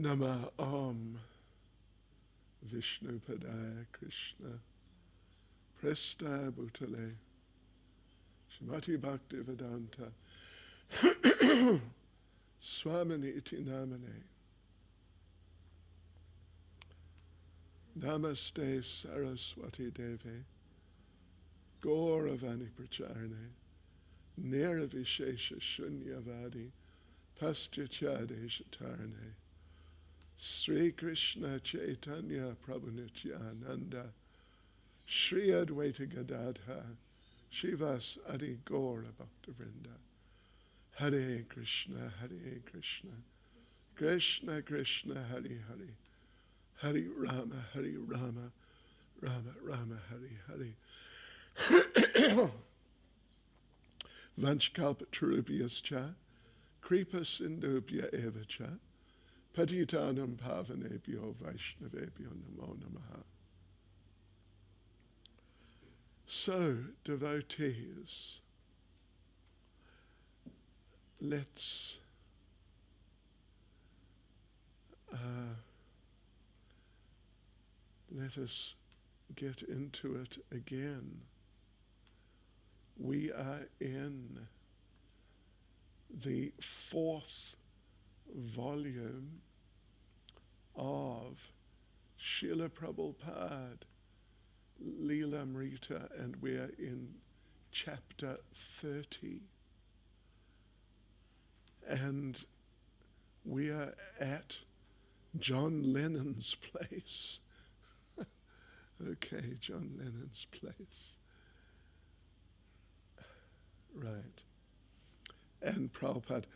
Nama Om Vishnu Padaya Krishna Presta Bhutale Shrimati Bhakti Vedanta Swamini Iti Namane Namaste Saraswati Devi Gauravani Pracharne Niravishesha Shunyavadi Paschachade Shatarne Sri Krishna Chaitanya Prabhu Nityananda Shri Advaita Gadadha Shivas Adi Gaura Bhaktavrinda Hare Krishna Krishna Krishna Hare Hare Hare Rama Rama Rama Hare Hare Vanchkalpatarubhyascha Kripa Sindhubhya Evacha Patitanam Pavanebhyo Vaishnavebhyo Namo Namaha. So, devotees, let us get into it again. We are in the 4th volume of Srila Prabhupada-lilamrita, and we're in chapter 30. And we are at John Lennon's place. Okay, John Lennon's place. Right. And Prabhupada,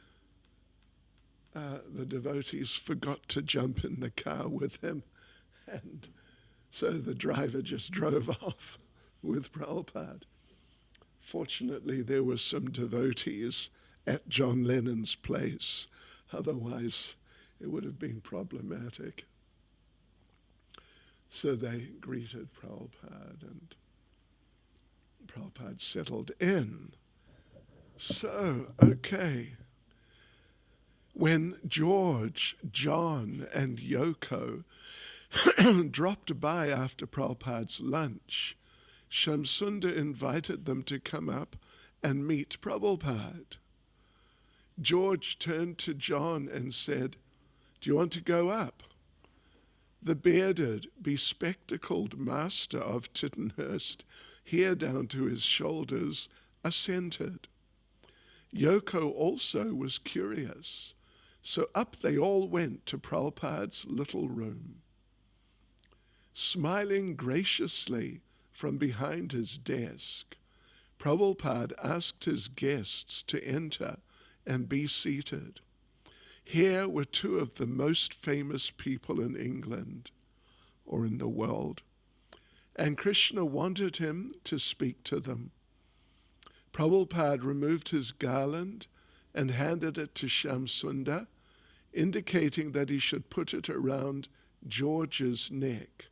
the devotees forgot to jump in the car with him, and so the driver just drove off with Prabhupada. Fortunately, there were some devotees at John Lennon's place, otherwise it would have been problematic. So they greeted Prabhupada, and Prabhupada settled in. So, okay, when George, John, and Yoko dropped by after Prabhupada's lunch, Shamsunda invited them to come up and meet Prabhupada. George turned to John and said, "Do you want to go up?" The bearded, bespectacled master of Tittenhurst, hair down to his shoulders, assented. Yoko also was curious, so up they all went to Prabhupada's little room. Smiling graciously from behind his desk, Prabhupada asked his guests to enter and be seated. Here were two of the most famous people in England, or in the world, and Krishna wanted him to speak to them. Prabhupada removed his garland and handed it to Shamsunda, indicating that he should put it around George's neck.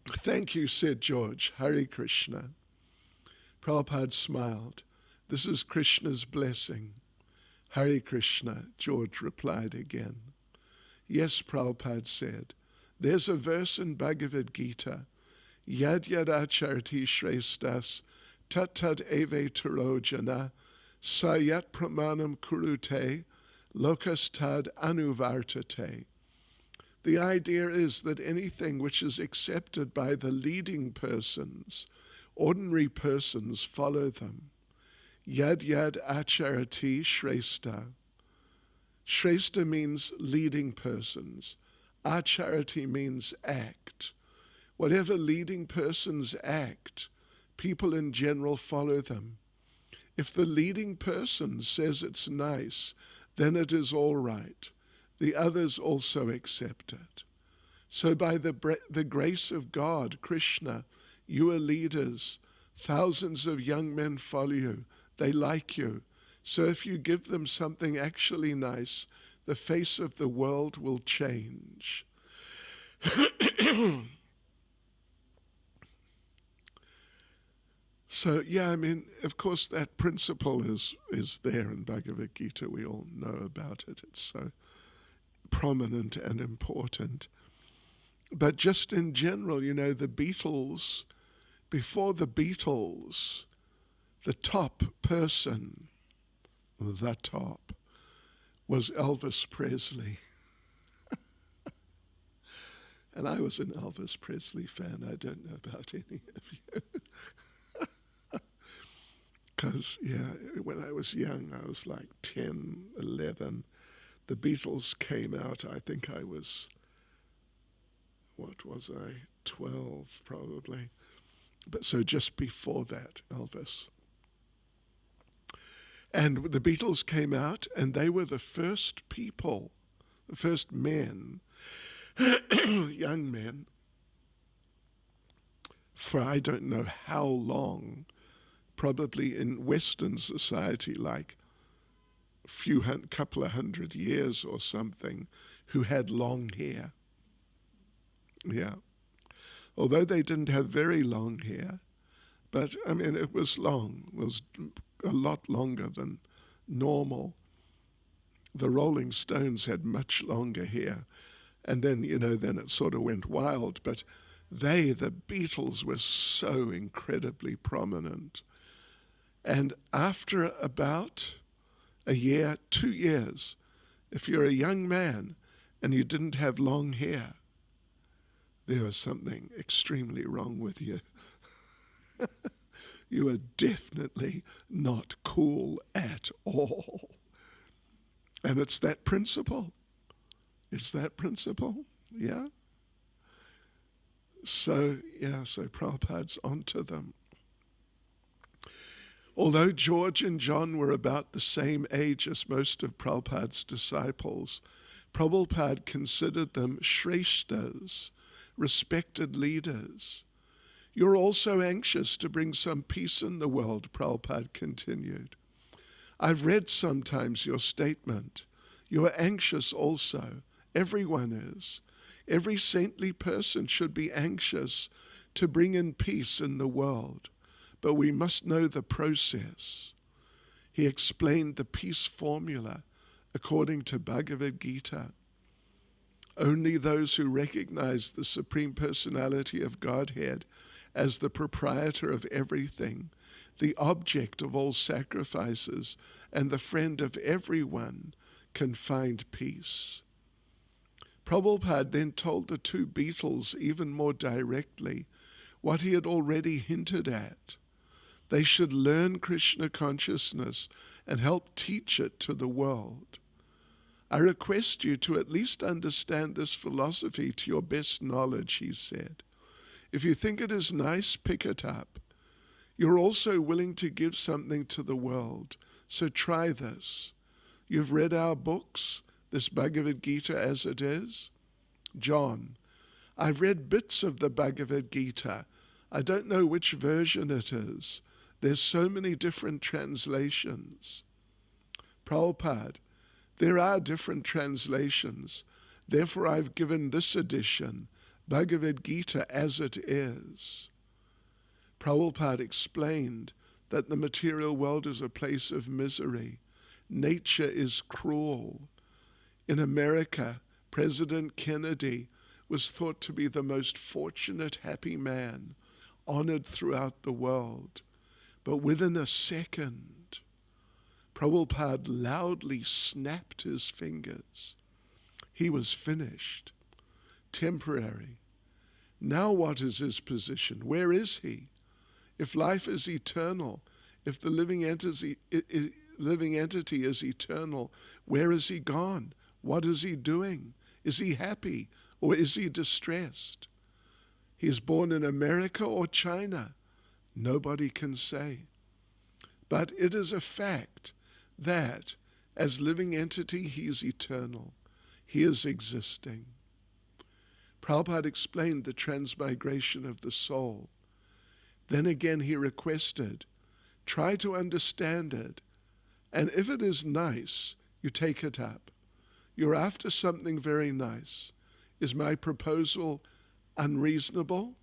"Thank you," said George. "Hare Krishna." Prabhupada smiled. "This is Krishna's blessing." "Hare Krishna," George replied again. "Yes," Prabhupada said, "there's a verse in Bhagavad Gita, Yad yad acharti shrestas tat tad eve tarojana sayat pramanam kurute lokas tad anuvartate. The idea is that anything which is accepted by the leading persons, ordinary persons follow them. Yad yad acharati shrestha. Shrestha means leading persons. Acharati means act. Whatever leading persons act, people in general follow them. If the leading person says it's nice, then it is all right. The others also accept it. So by the grace of God, Krishna, you are leaders. Thousands of young men follow you. They like you. So if you give them something actually nice, the face of the world will change." So, yeah, I mean, of course, that principle is there in Bhagavad Gita. We all know about it. It's so prominent and important. But just in general, you know, the Beatles, before the Beatles, the top person, the top, was Elvis Presley. And I was an Elvis Presley fan. I don't know about any of you. Because, yeah, when I was young, I was like 10, 11. The Beatles came out. I think I was, what was I, 12 probably. But so just before that, Elvis. And the Beatles came out, and they were the first people, the first men, young men, for I don't know how long, probably in Western society, like couple of 100 years or something, who had long hair. Yeah. Although they didn't have very long hair, but I mean, it was long. It was a lot longer than normal. The Rolling Stones had much longer hair. And then, you know, then it sort of went wild. But the Beatles, were so incredibly prominent. And after about a year, 2 years, if you're a young man and you didn't have long hair, there was something extremely wrong with you. You are definitely not cool at all. And it's that principle. It's that principle, yeah? So Prabhupada's onto them. Although George and John were about the same age as most of Prabhupada's disciples, Prabhupada considered them shreshtas, respected leaders. You're also anxious to bring some peace in the world, Prabhupada continued. I've read sometimes your statement. You are anxious also. Everyone is. Every saintly person should be anxious to bring in peace in the world. But we must know the process. He explained the peace formula according to Bhagavad Gita. Only those who recognize the Supreme Personality of Godhead as the proprietor of everything, the object of all sacrifices, and the friend of everyone can find peace. Prabhupada then told the two Beatles even more directly what he had already hinted at. They should learn Krishna consciousness and help teach it to the world. I request you to at least understand this philosophy to your best knowledge, he said. If you think it is nice, pick it up. You're also willing to give something to the world, so try this. You've read our books, this Bhagavad Gita as it is? John, I've read bits of the Bhagavad Gita. I don't know which version it is. There's so many different translations. Prabhupada, there are different translations. Therefore, I've given this edition, Bhagavad Gita as it is. Prabhupada explained that the material world is a place of misery. Nature is cruel. In America, President Kennedy was thought to be the most fortunate, happy man, honored throughout the world. But within a second, Prabhupada loudly snapped his fingers. He was finished, temporary. Now what is his position? Where is he? If life is eternal, if the living entity is eternal, where is he gone? What is he doing? Is he happy or is he distressed? He is born in America or China. Nobody can say. But it is a fact that as living entity, he is eternal. He is existing. Prabhupada explained the transmigration of the soul. Then again he requested, try to understand it, and if it is nice, you take it up. You're after something very nice. Is my proposal unreasonable?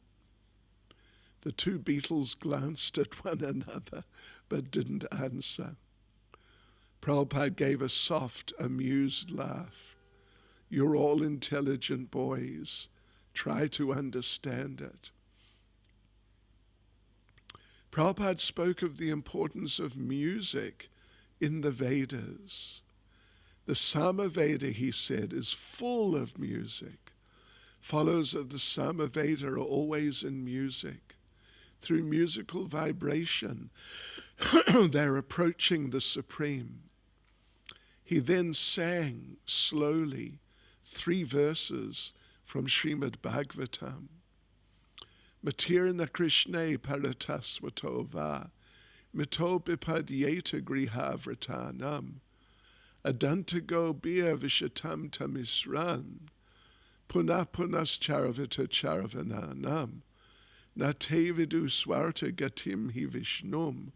The two beetles glanced at one another but didn't answer. Prabhupada gave a soft, amused laugh. You're all intelligent boys. Try to understand it. Prabhupada spoke of the importance of music in the Vedas. The Samaveda, he said, is full of music. Followers of the Samaveda are always in music. Through musical vibration, they're approaching the Supreme. He then sang slowly 3 verses from Srimad Bhagavatam. Matirna Krishne Paratasvato va, mito bipadyeta grihavratanam, adantago bia vishatam tamisran, punas charavita charavananam, nate vidu swarta gatim hi vishnum,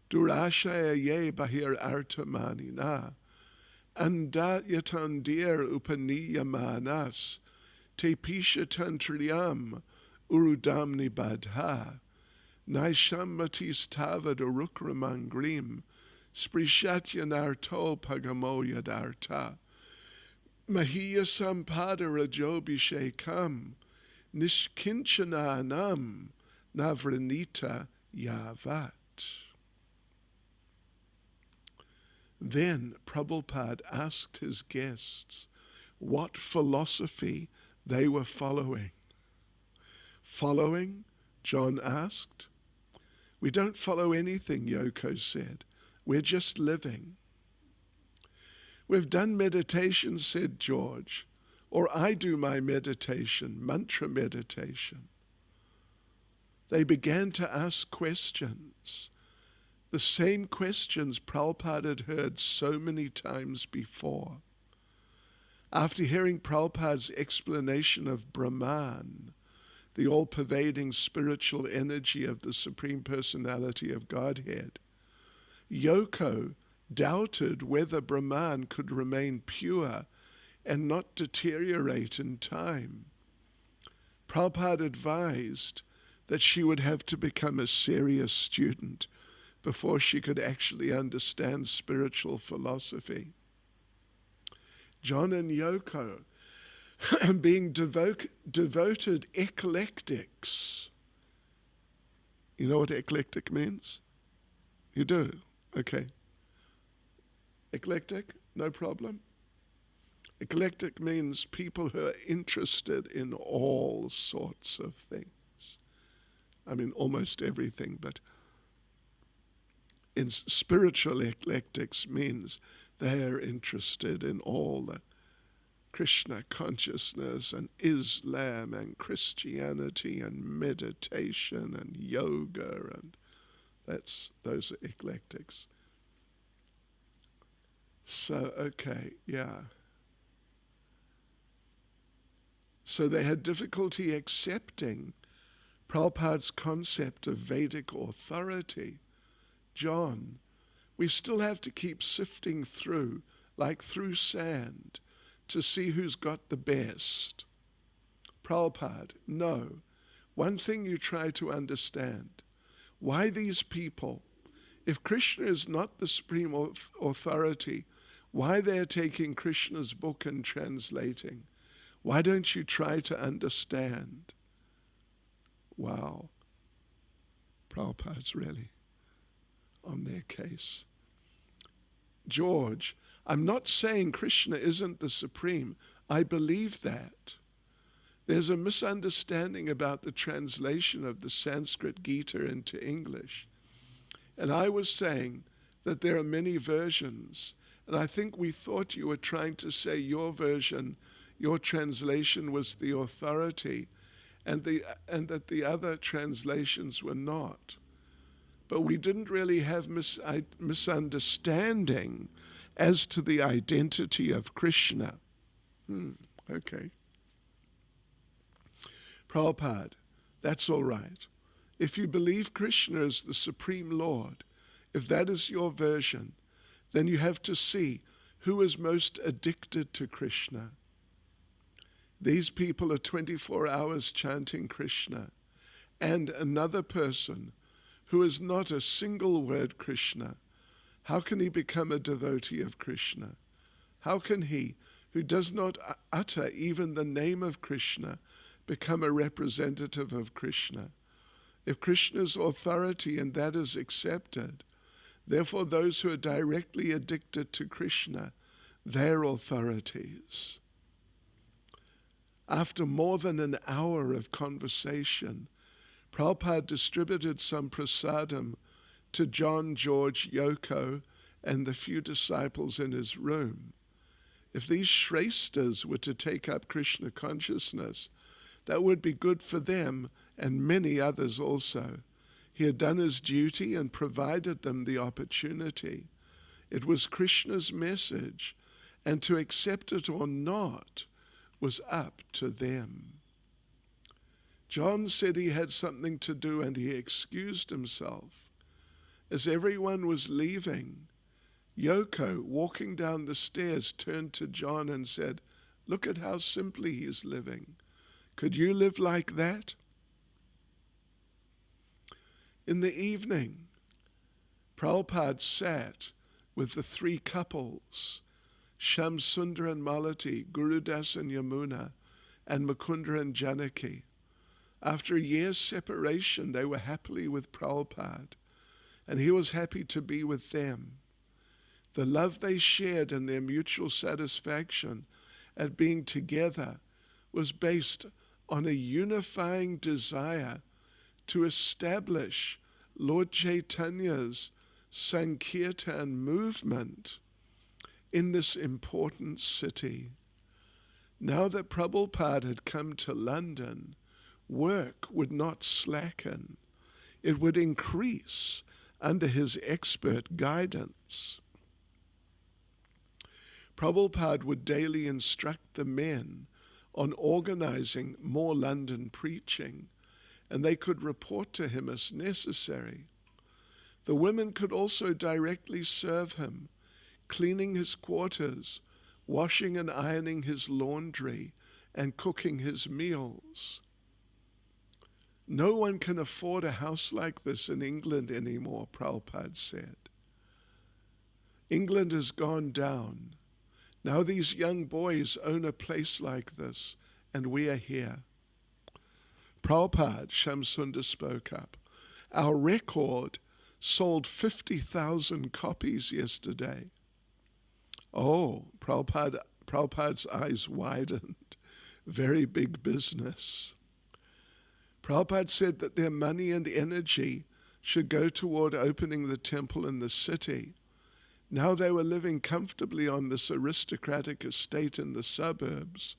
durashaya ye bahir artamanina, andatyatandir upaniyamanas, te pishatantriyam urudamni badha, naishammatis tavad urukramangrim, sprishatyanarto pagamoyadarta, mahiya sampada rajobhishekam, nishkinchananam navranita yavat. Then Prabhupada asked his guests what philosophy they were following. Following? John asked. We don't follow anything, Yoko said. We're just living. We've done meditation, said George. Or I do my meditation, mantra meditation. They began to ask questions. The same questions Prabhupada had heard so many times before. After hearing Prabhupada's explanation of Brahman, the all-pervading spiritual energy of the Supreme Personality of Godhead, Yoko doubted whether Brahman could remain pure and not deteriorate in time. Prabhupada advised that she would have to become a serious student before she could actually understand spiritual philosophy. John and Yoko, being devoted eclectics. You know what eclectic means? You do? Okay. Eclectic? No problem. Eclectic means people who are interested in all sorts of things. I mean, almost everything, but in spiritual eclectics means they are interested in all the Krishna consciousness and Islam and Christianity and meditation and yoga, and those are eclectics. So, okay, yeah. So they had difficulty accepting Prabhupada's concept of Vedic authority. John, we still have to keep sifting through, like through sand, to see who's got the best. Prabhupada, no. One thing you try to understand, why these people, if Krishna is not the supreme authority, why they're taking Krishna's book and translating? Why don't you try to understand? Wow. Prabhupada's really on their case. George, I'm not saying Krishna isn't the supreme. I believe that. There's a misunderstanding about the translation of the Sanskrit Gita into English. And I was saying that there are many versions. And I think we thought you were trying to say your version, your translation was the authority, and that the other translations were not. But we didn't really have misunderstanding as to the identity of Krishna. Okay. Prabhupada, that's all right. If you believe Krishna is the Supreme Lord, if that is your version, then you have to see who is most addicted to Krishna. These people are 24 hours chanting Krishna, and another person who is not a single word Krishna, how can he become a devotee of Krishna? How can he, who does not utter even the name of Krishna, become a representative of Krishna? If Krishna's authority and that is accepted, therefore those who are directly addicted to Krishna, they're authorities. After more than an hour of conversation, Prabhupada distributed some prasadam to John, George, Yoko, and the few disciples in his room. If these Shrestas were to take up Krishna consciousness, that would be good for them and many others also. He had done his duty and provided them the opportunity. It was Krishna's message, and to accept it or not was up to them. John said he had something to do and he excused himself. As everyone was leaving, Yoko, walking down the stairs, turned to John and said, "Look at how simply he's living. Could you live like that?" In the evening, Prabhupada sat with the three couples, Shamsundar and Malati, Gurudas and Yamuna, and Mukunda and Janaki. After a year's separation, they were happily with Prabhupada, and he was happy to be with them. The love they shared and their mutual satisfaction at being together was based on a unifying desire to establish Lord Chaitanya's Sankirtan movement in this important city. Now that Prabhupada had come to London, work would not slacken. It would increase under his expert guidance. Prabhupada would daily instruct the men on organizing more London preaching, and they could report to him as necessary. The women could also directly serve him, cleaning his quarters, washing and ironing his laundry, and cooking his meals. No one can afford a house like this in England anymore, Prabhupada said. England has gone down. Now these young boys own a place like this, and we are here. Prabhupada, Shamsundar spoke up. Our record sold 50,000 copies yesterday. Oh, Prabhupada's eyes widened. Very big business. Prabhupada said that their money and energy should go toward opening the temple in the city. Now they were living comfortably on this aristocratic estate in the suburbs,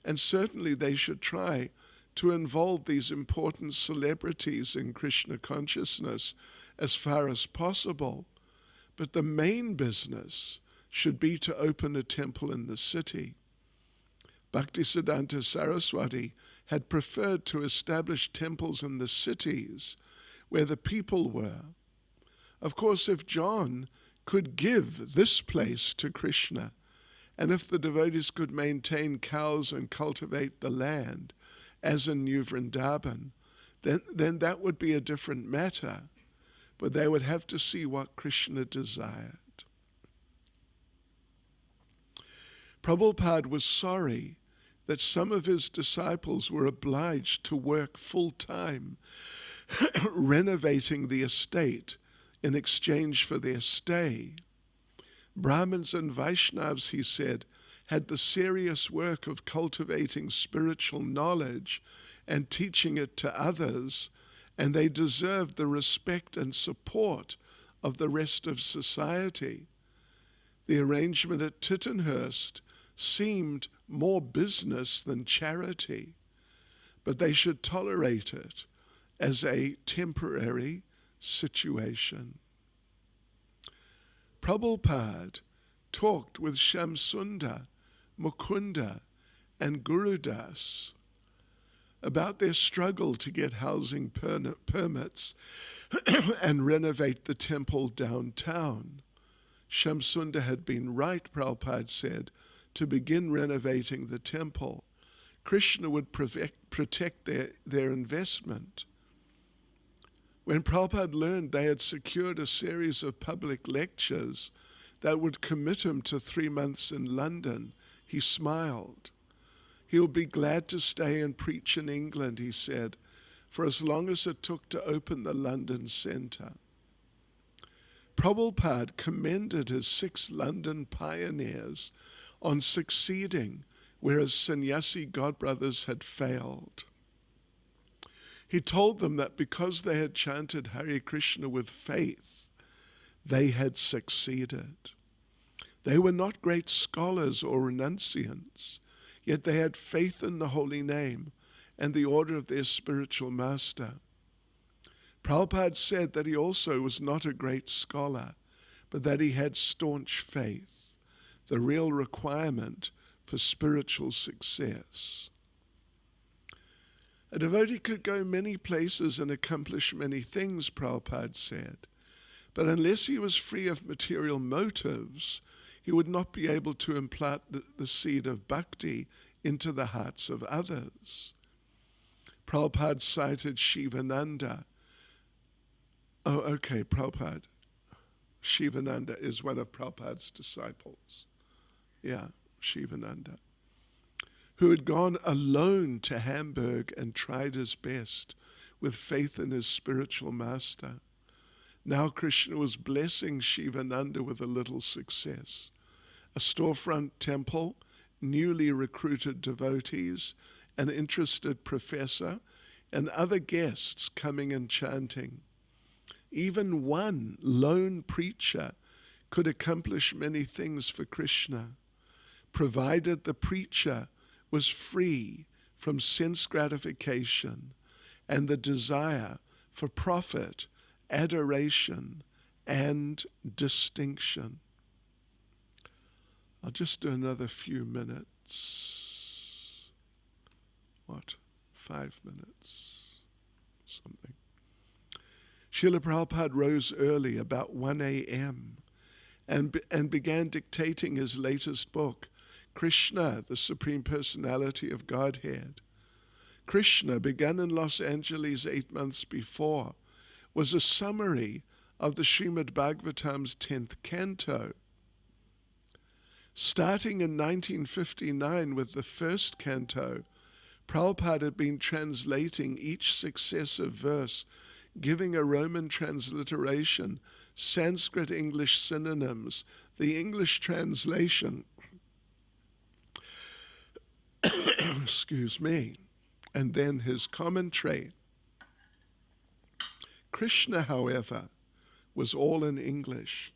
and certainly they should try to involve these important celebrities in Krishna consciousness as far as possible. But the main business should be to open a temple in the city. Bhaktisiddhanta Saraswati had preferred to establish temples in the cities where the people were. Of course, if John could give this place to Krishna, and if the devotees could maintain cows and cultivate the land, as in New Vrindavan, then that would be a different matter, but they would have to see what Krishna desired. Prabhupada was sorry that some of his disciples were obliged to work full-time renovating the estate in exchange for their stay. Brahmins and Vaishnavas, he said, had the serious work of cultivating spiritual knowledge and teaching it to others, and they deserved the respect and support of the rest of society. The arrangement at Tittenhurst seemed more business than charity, but they should tolerate it as a temporary situation. Prabhupada talked with Shamsundar, Mukunda, and Gurudas about their struggle to get housing permits and renovate the temple downtown. Shamsundar had been right, Prabhupada said, to begin renovating the temple. Krishna would protect their investment. When Prabhupada learned they had secured a series of public lectures that would commit him to 3 months in London, he smiled. He would be glad to stay and preach in England, he said, for as long as it took to open the London centre. Prabhupada commended his 6 London pioneers on succeeding, whereas sannyasi godbrothers had failed. He told them that because they had chanted Hare Krishna with faith, they had succeeded. They were not great scholars or renunciants, yet they had faith in the holy name and the order of their spiritual master. Prabhupada said that he also was not a great scholar, but that he had staunch faith, the real requirement for spiritual success. A devotee could go many places and accomplish many things, Prabhupada said, but unless he was free of material motives, he would not be able to implant the seed of bhakti into the hearts of others. Prabhupada cited Shivananda. Oh, okay, Prabhupada. Shivananda is one of Prabhupada's disciples. Yeah, Shivananda. Who had gone alone to Hamburg and tried his best with faith in his spiritual master. Now Krishna was blessing Shivananda with a little success. A storefront temple, newly recruited devotees, an interested professor, and other guests coming and chanting. Even one lone preacher could accomplish many things for Krishna, provided the preacher was free from sense gratification and the desire for profit, adoration, and distinction. I'll just do another few minutes. What? 5 minutes? Something. Srila Prabhupada rose early, about 1 a.m., and began dictating his latest book, Krishna, the Supreme Personality of Godhead. Krishna, begun in Los Angeles 8 months before, was a summary of the Srimad Bhagavatam's 10th canto. Starting in 1959 with the first canto, Prabhupada had been translating each successive verse, giving a Roman transliteration, Sanskrit-English synonyms, the English translation, excuse me, and then his commentary. Krishna, however, was all in English.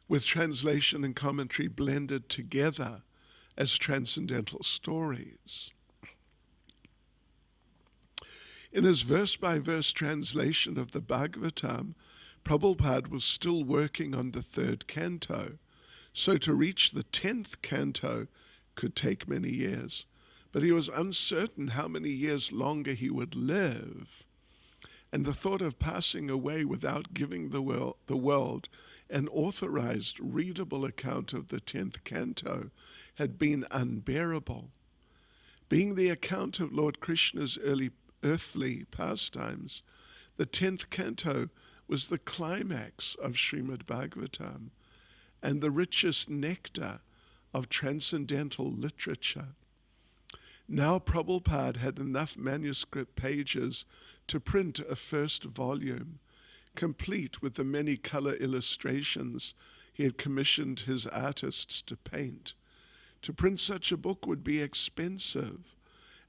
With translation and commentary blended together as transcendental stories. In his verse-by-verse translation of the Bhagavatam, Prabhupada was still working on the 3rd canto, so to reach the 10th canto could take many years, but he was uncertain how many years longer he would live, and the thought of passing away without giving the world an authorized, readable account of the 10th canto had been unbearable. Being the account of Lord Krishna's earthly pastimes, the 10th canto was the climax of Srimad Bhagavatam and the richest nectar of transcendental literature. Now Prabhupada had enough manuscript pages to print a first volume, complete with the many color illustrations he had commissioned his artists to paint. To print such a book would be expensive,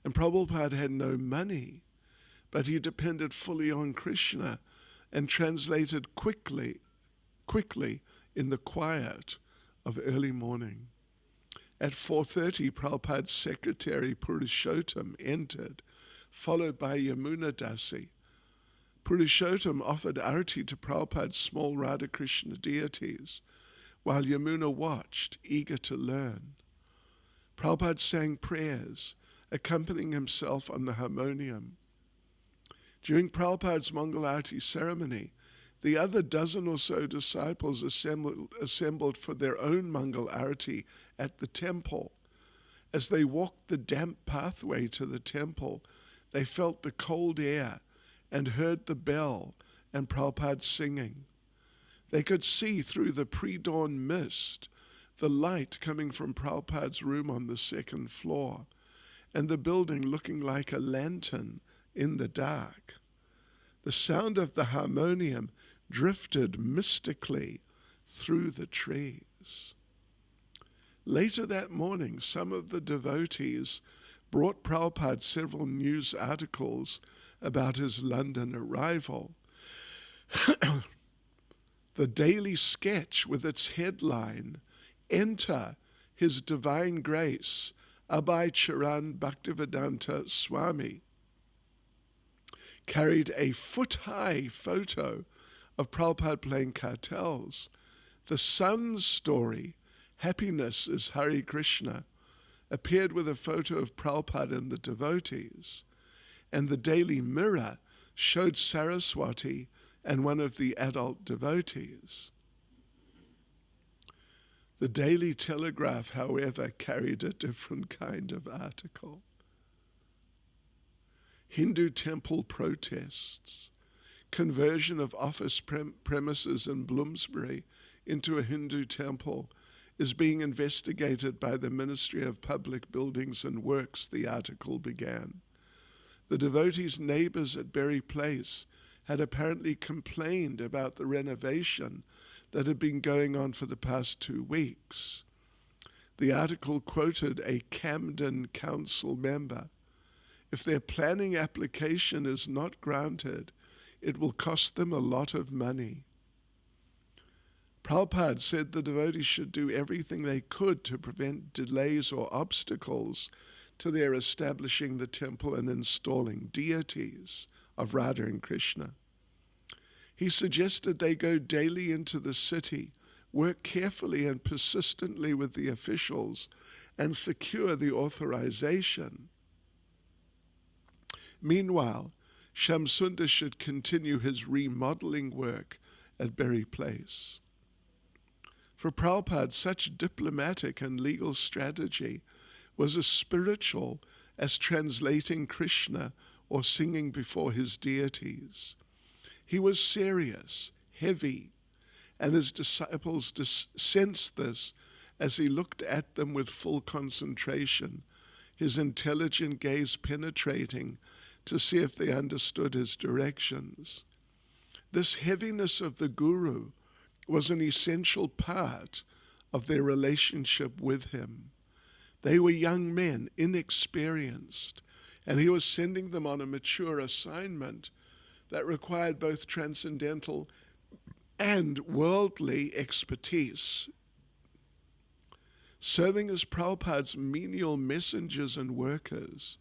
and Prabhupada had no money, but he depended fully on Krishna and translated quickly in the quiet of early morning. At 4:30, Prabhupada's secretary Purushottam entered, followed by Yamuna Dasi. Purushottam offered arati to Prabhupada's small Radha Krishna deities, while Yamuna watched, eager to learn. Prabhupada sang prayers, accompanying himself on the harmonium. During Prabhupada's Mangal Arati ceremony, the other dozen or so disciples assembled for their own Mangal Arati at the temple, As they walked the damp pathway to the temple, they felt the cold air and heard the bell and Prabhupada singing. They could see through the pre-dawn mist the light coming from Prabhupada's room on the second floor, and the building looking like a lantern in the dark. The sound of the harmonium drifted mystically through the trees. Later that morning, some of the devotees brought Prabhupada several news articles about his London arrival. The Daily Sketch with its headline, "Enter His Divine Grace, Abhay Charan Bhaktivedanta Swami," carried a foot-high photo of Prabhupada playing cartels. The Sun's story, "Happiness is Hare Krishna," appeared with a photo of Prabhupada and the devotees. And the Daily Mirror showed Saraswati and one of the adult devotees. The Daily Telegraph, however, carried a different kind of article. Hindu temple protests, conversion of office premises in Bloomsbury into a Hindu temple is being investigated by the Ministry of Public Buildings and Works, the article began. The devotees' neighbors at Berry Place had apparently complained about the renovation that had been going on for the past 2 weeks. The article quoted a Camden Council member. If their planning application is not granted, it will cost them a lot of money. Prabhupada said the devotees should do everything they could to prevent delays or obstacles to their establishing the temple and installing deities of Radha and Krishna. He suggested they go daily into the city, work carefully and persistently with the officials, and secure the authorization. Meanwhile, Shamsundar should continue his remodeling work at Berry Place. For Prabhupada, such diplomatic and legal strategy was as spiritual as translating Krishna or singing before his deities. He was serious, heavy, and his disciples sensed this as he looked at them with full concentration, his intelligent gaze penetrating to see if they understood his directions. This heaviness of the Guru was an essential part of their relationship with him. They were young men, inexperienced, and he was sending them on a mature assignment that required both transcendental and worldly expertise. Serving as Prabhupada's menial messengers and workers,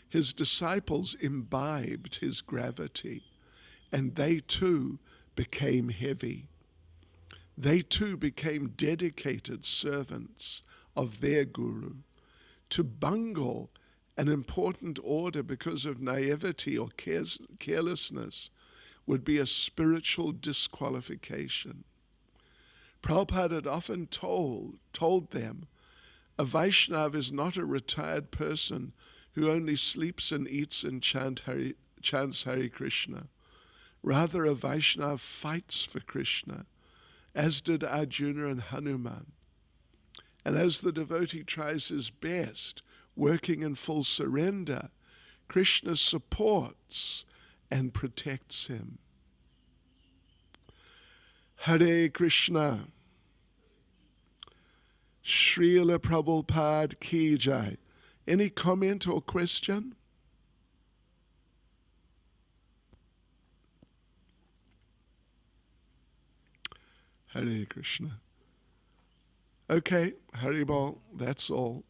his disciples imbibed his gravity, and they too became heavy. They too became dedicated servants of their Guru. To bungle an important order because of naivety or carelessness would be a spiritual disqualification. Prabhupada had often told them, a Vaishnava is not a retired person who only sleeps and eats and chants Hare Krishna. Rather, a Vaishnava fights for Krishna, as did Arjuna and Hanuman. And as the devotee tries his best, working in full surrender, Krishna supports and protects him. Hare Krishna. Srila Prabhupada ki jai. Any comment or question? Hare Krishna. Okay, Haribol, that's all.